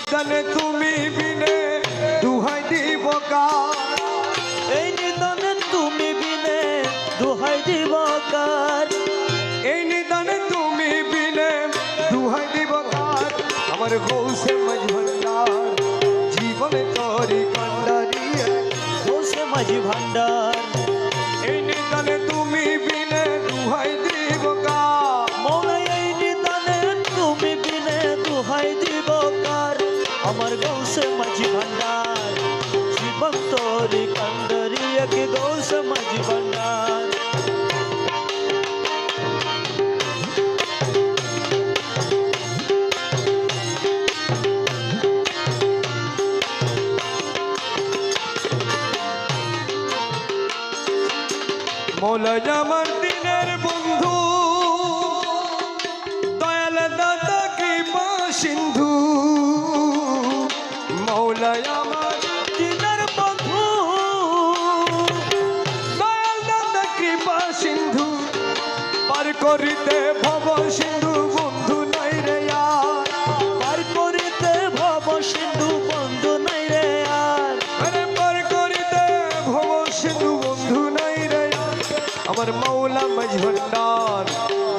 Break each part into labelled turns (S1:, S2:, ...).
S1: নিদানে তুমি বিনে দুহাই দিব কার,
S2: এই নিদানে তুমি বিনে দুহাই দিব কার,
S1: এই নিদানে তুমি বিনে দুহাই দিব কার। আমার গৌসে মাঝি ভান্ডার জীবনে তরি কান্ডারি,
S2: গৌসে মাঝি ভান্ডার
S1: এই নিদানে তুমি বিনে দুহাই দিব কার।
S2: মৌলা এই নিদানে তুমি বিনে দুহাই দিব কার। আমার গৌসে মাঝি ভান্ডার জীবন তরি কান্ডারি, এক গৌসে মাঝি ভান্ডার।
S1: মৌলা আমার দিনের বন্ধু, দয়াল দাতা কৃপা সিন্ধু। মৌলা আমার
S2: দিনের বন্ধু,
S1: দয়াল দাতা কৃপা সিন্ধু, পার করিতে ভব সিন্ধু বন্ধু নাই রে আর,
S2: পার করিতে ভব সিন্ধু বন্ধু নাই রে আর।
S1: আরে পার করিতে ভব সিন্ধু বন্ধু নাই রে আর। আমার মৌলা মাঝি ভান্ডার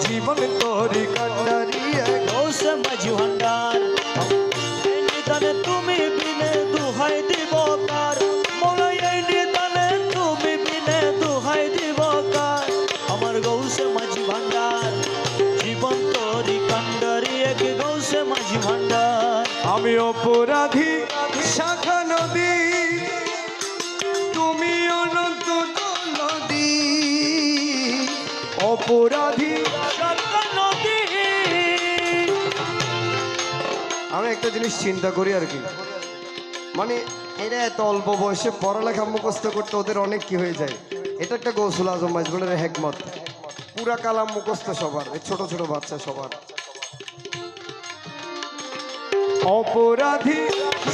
S1: জীবন তোরি কান্ডারি,
S2: গৌসে মাঝি ভান্ডার এই নিদানে তুমি বিনে দুহাই দিব কার। মৌলা এই নিদানে তুমি বিনে দুহাই দিব কার। আমার গৌসে মাঝি ভান্ডার জীবন তরি কান্ডারি, এক গৌসে মাঝি ভান্ডার।
S1: আমি অপরাধী শাখা নদী, তুমি অনন্ত নদী। অপরাধী
S2: শাখা নদী,
S1: আমি একটা জিনিস চিন্তা করি আর কি, মানে এরা এত অল্প বয়সে পড়ালেখা মুখস্থ করতে ওদের অনেক কি হয়ে যায়। এটা একটা গৌসুল আজম মাইজবুলের হেকমত, পুরা কালাম মুখস্থ সবার, এই ছোট ছোট বাচ্চা সবার। অপরাধী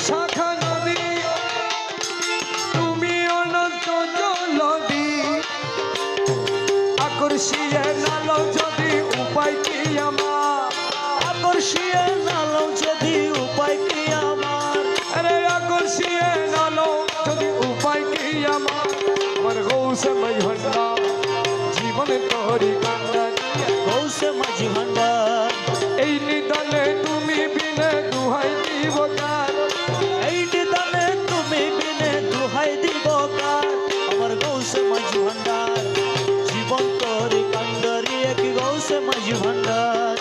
S1: শাখা নদী, তুমি অনন্ত জলদি, আকর্ষিয়ে নালো যদি উপায় কি আমার,
S2: আকর্ষিয়ে নালো যদি উপায় কি আমার।
S1: আরে আকর্ষিয়ে নালো যদি উপায় কি আমার। আমার গৌসে মাঝি ভান্ডার জীবনে তোরি কান্ডারি,
S2: গৌসে মাঝি ভান্ডার
S1: এই নিদানে তুমি বিনে দুহাই দিব কার,
S2: এই নিদানে তুমি বিনে দুহাই দিব কার। আমার গৌসে মাঝি ভান্ডার জীবন তরি কান্ডারি, এক গৌসে মাঝি ভান্ডার।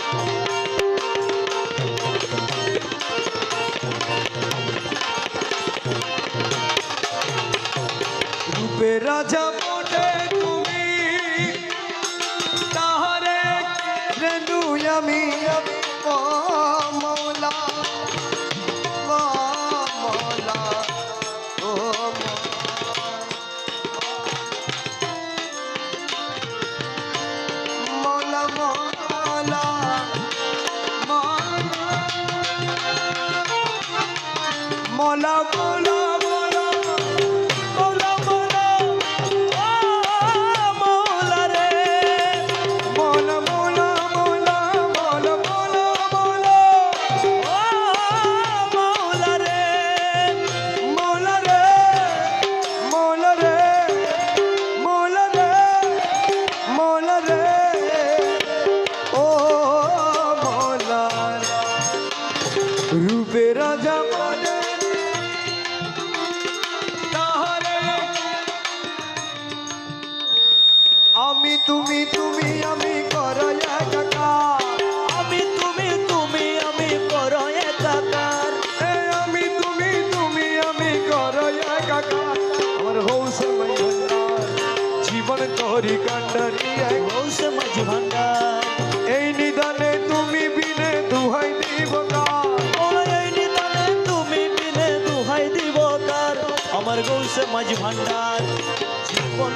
S1: রূপে রাজা মোটে তুমি, তাহারে রেণু আমি ও মৌলা, ও মৌলা, ও মৌলা, মৌলা, মৌলা, মৌলা, মৌলা,
S2: মৌলা মৌলা ও মৌলা রে,
S1: মৌলা, মৌলা, মৌলা, মৌলা, মৌলা, মৌলা,
S2: ও মৌলা রে,
S1: মৌলা রে, মৌলা রে, মৌলা রে, মৌলা রে, ও মৌলা। রূপে রাজা মনে তাহারে, আমি তুমি তুমি আমি করো একাকার,
S2: আমি তুমি তুমি আমি করো একাকার।
S1: এ আমি তুমি তুমি আমি করো একাকার। আমার হৌসে মাঝি ভান্ডার জীবন তোরি কান্ডারি,
S2: গৌসে মাঝি ভান্ডার
S1: এই নিদানে তুমি বিনে দুহাই দিব কার,
S2: মৌলা এই নিদানে তুমি বিনে দুহাই দিব কার। আমার গৌসে মাঝি ভান্ডার জীবন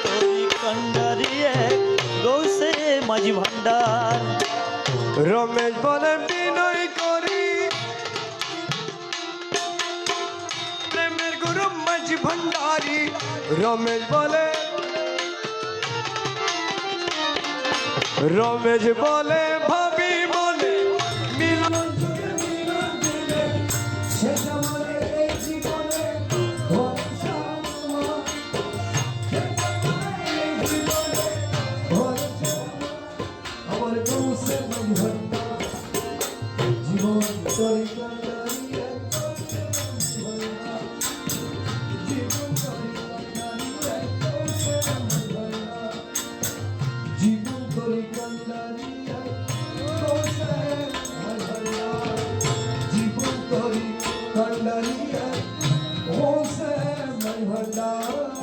S2: তরি কান্ডারি, এক গৌসে মাঝি ভান্ডার।
S1: রমেশ বলে বিনয় করি, প্রেমের গুরু মাঝি ভান্ডারি। রমেশ বলে, রমেশ বলে ভাবি মনে মিলন
S3: Kandariya, oh, say, my